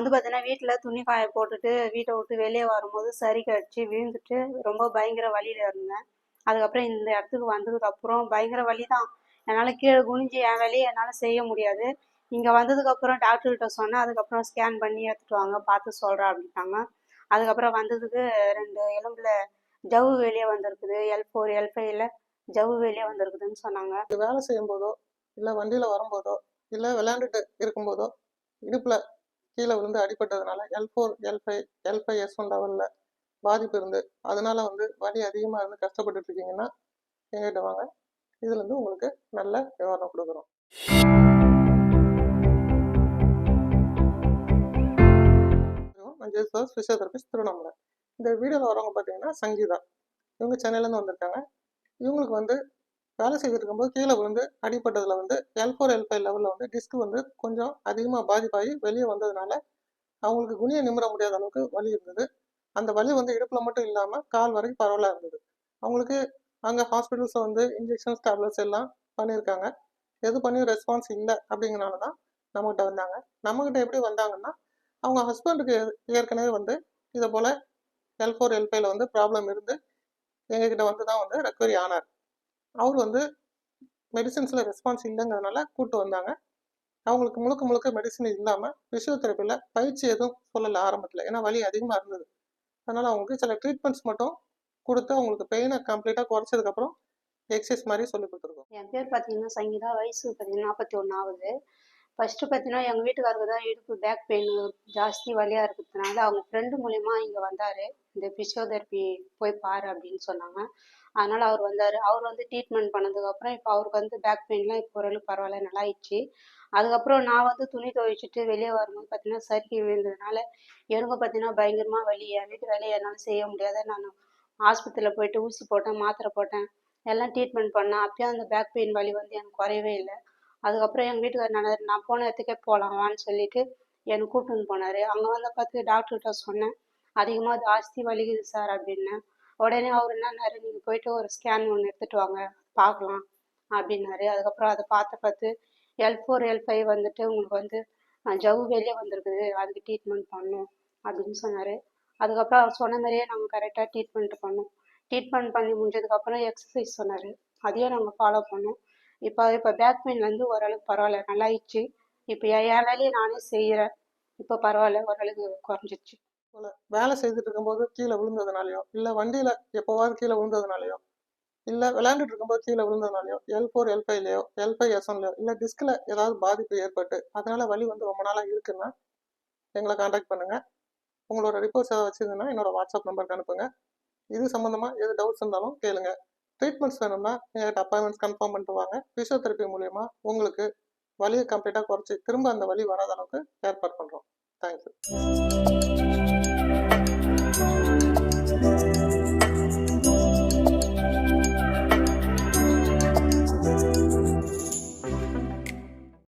வந்து பார்த்தீங்கன்னா வீட்டில் துணி காய போட்டுட்டு வீட்டை விட்டு வெளியே வரும்போது சரி கடிச்சு விழுந்துட்டு ரொம்ப பயங்கர வலியில் இருந்தேன். அதுக்கப்புறம் இந்த இடத்துக்கு வந்ததுக்கப்புறம் பயங்கர வலி தான். என்னால் கீழே குனிஞ்சு என் வேலையை என்னால் செய்ய முடியாது. இங்கே வந்ததுக்கப்புறம் டாக்டர்கிட்ட சொன்னேன். அதுக்கப்புறம் ஸ்கேன் பண்ணி எடுத்துட்டு வாங்க பார்த்து சொல்கிறேன் அப்படின்னாங்க. அதுக்கப்புறம் வந்ததுக்கு 2 எலும்பில் ஜவ்வு வெளியே வந்திருக்குது. L4 L5ல ஜவ்வு வெளியே வந்திருக்குதுன்னு சொன்னாங்க. வேலை செய்யும் போதோ இல்லை வண்டியில் வரும்போதோ இல்லை விளையாண்டுட்டு இருக்கும்போதோ இடுப்பில் கீழே விழுந்து அடிபட்டதுனால L4 L5 L5S1 லெவலில் பாதிப்பு இருந்து அதனால வலி அதிகமாக இருந்து கஷ்டப்பட்டுட்டு இருக்கீங்கன்னா எங்கிட்ட வாங்க. இதுலேருந்து உங்களுக்கு நல்ல நிவாரணம் கொடுக்குறோம். நான் ஜெயசுதாஸ் ஃபிசியோதெரபிஸ்ட், திருவண்ணாமலை. இந்த வீடியோவில் வரவங்க பார்த்தீங்கன்னா சங்கீதா. இவங்க சென்னையிலேருந்து வந்திருக்காங்க. இவங்களுக்கு வேலை செய்துட்டு இருக்கும்போது கீழே விழுந்து அடிப்பட்டதில் L4 L5 லெவலில் டிஸ்க் கொஞ்சம் அதிகமாக பாதிப்பாகி வெளியே வந்ததுனால அவங்களுக்கு குனிய நிமிர முடியாத அளவுக்கு வலி இருந்தது. அந்த வலி இடுப்பில் மட்டும் இல்லாமல் கால் வரைக்கும் பரவலாக இருந்தது. அவங்களுக்கு அங்கே ஹாஸ்பிட்டல்ஸில் இன்ஜெக்ஷன்ஸ் டேப்லெட்ஸ் எல்லாம் பண்ணியிருக்காங்க. எது பண்ணியும் ரெஸ்பான்ஸ் இல்லை அப்படிங்கிறனால தான் நம்மகிட்ட வந்தாங்க. நம்மகிட்ட எப்படி வந்தாங்கன்னா அவங்க ஹஸ்பண்டுக்கு ஏற்கனவே இதை போல் L4 L5ல ப்ராப்ளம் இருந்து எங்ககிட்ட தான் ரெக்கவரி ஆனார். அவர் மெடிசின்ஸில் ரெஸ்பான்ஸ் இல்லைங்கிறதுனால கூப்பிட்டு வந்தாங்க. அவங்களுக்கு முழுக்க முழுக்க மெடிசன் இல்லாமல் ஃபிசியோதெரப்பியில் பயிற்சி எதுவும் சொல்லலை ஆரம்பத்தில், ஏன்னா வலி அதிகமாக இருந்தது. அதனால் அவங்களுக்கு சில ட்ரீட்மெண்ட்ஸ் மட்டும் கொடுத்து அவங்களுக்கு பெயினை கம்ப்ளீட்டாக குறைச்சதுக்கப்புறம் எக்ஸசைஸ் மாதிரி சொல்லி கொடுத்துருக்கோம். என் பேர் பார்த்தீங்கன்னா சங்கீதா. வயசு பார்த்தீங்கன்னா 41 ஆகுது. ஃபஸ்ட்டு பார்த்தீங்கன்னா எங்கள் வீட்டுக்காரருக்கு தான் இடுப்பு பேக் பெயின் ஜாஸ்தி வலியாக இருக்கிறதுனால அவங்க ஃப்ரெண்டு மூலிமா இங்கே வந்தார். இந்த ஃபிசியோதெரப்பி போய் பாரு அப்படின்னு சொன்னாங்க. அதனால் அவர் வந்தார். அவர் ட்ரீட்மெண்ட் பண்ணதுக்கப்புறம் இப்போ அவருக்கு பேக் பெயின்லாம் இப்போ ஓரளவுக்கு பரவாயில்ல, நல்லாயிடுச்சு. அதுக்கப்புறம் நான் துணி துவைச்சிட்டு வெளியே வரும்போது பார்த்தீங்கன்னா சறுக்கி விழுந்ததுனால எனக்கு பார்த்தீங்கன்னா பயங்கரமாக வலி. என் வீட்டு வேலையை என்னால் செய்ய முடியாத நான் ஆஸ்பத்திரியில் போயிட்டு ஊசி போட்டேன், மாத்திரை போட்டேன், எல்லாம் ட்ரீட்மெண்ட் பண்ணேன். அப்பயும் அந்த பேக் பெயின் வலி எனக்கு குறையவே இல்லை. அதுக்கப்புறம் எங்கள் வீட்டுக்காரர் நான் போன இடத்துக்கே போகலாம் வான்னு சொல்லிட்டு என்னை கூப்பிட்டுன்னு போனார். அங்கே பார்த்து டாக்டர்கிட்ட சொன்னேன், அதிகமாக ஜாஸ்தி வலிக்குது சார் அப்படின்னேன். உடனே அவர் என்னன்னாரு, நீங்கள் போயிட்டு ஒரு ஸ்கேன் ஒன்று எடுத்துகிட்டு வாங்க பார்க்கலாம் அப்படின்னாரு. அதுக்கப்புறம் அதை பார்த்து L4 L5 உங்களுக்கு ஜவ்வு வெளியே வந்திருக்குது, அதுக்கு ட்ரீட்மெண்ட் பண்ணணும் அப்படின்னு சொன்னார். அதுக்கப்புறம் அவர் சொன்ன மாதிரியே நாங்கள் கரெக்டாக ட்ரீட்மெண்ட் பண்ணோம். ட்ரீட்மெண்ட் பண்ணி முடிஞ்சதுக்கப்புறம் எக்ஸசைஸ் சொன்னார், அதையும் நாங்கள் ஃபாலோ பண்ணோம். இப்போ பேக் பெயின் ஓரளவுக்கு பரவாயில்ல, நல்லாயிடுச்சு. இப்போ என் வேலையை நானே செய்கிறேன். இப்போ பரவாயில்ல, ஓரளவுக்கு குறைஞ்சிடுச்சு. வேலை செய்துட்டு இருக்கும்போது கீழே விழுந்ததுனாலையோ இல்லை வண்டியில் எப்போவாது கீழே விழுந்ததுனாலையோ இல்லை விளையாண்டுட்டு இருக்கும்போது கீழே விழுந்ததுனாலையோ L4 L5லையோ L5S1லையோ இல்லை டிஸ்கில் ஏதாவது பாதிப்பு ஏற்பட்டு அதனால வலி ரொம்ப நாளாக இருக்குன்னா எங்களை கான்டாக்ட் பண்ணுங்கள். உங்களோட ரிப்போர்ட்ஸ் ஏதாவது வச்சுருந்தீங்கன்னா என்னோட வாட்ஸ்அப் நம்பருக்கு அனுப்புங்க. இது சம்மந்தமாக எது டவுட்ஸ் இருந்தாலும் கேளுங்க. ட்ரீட்மெண்ட்ஸ் வேணும்னா எங்கள்கிட்ட அப்பாயின்மெண்ட்ஸ் கன்ஃபார்ம் பண்ணிட்டு வாங்க. ஃபிசியோதெரப்பி மூலயமா உங்களுக்கு வலியை கம்ப்ளீட்டாக குறைச்சி திரும்ப அந்த வலி வராத அளவுக்கு ஏற்பாடு பண்ணுறோம். தேங்க்யூ.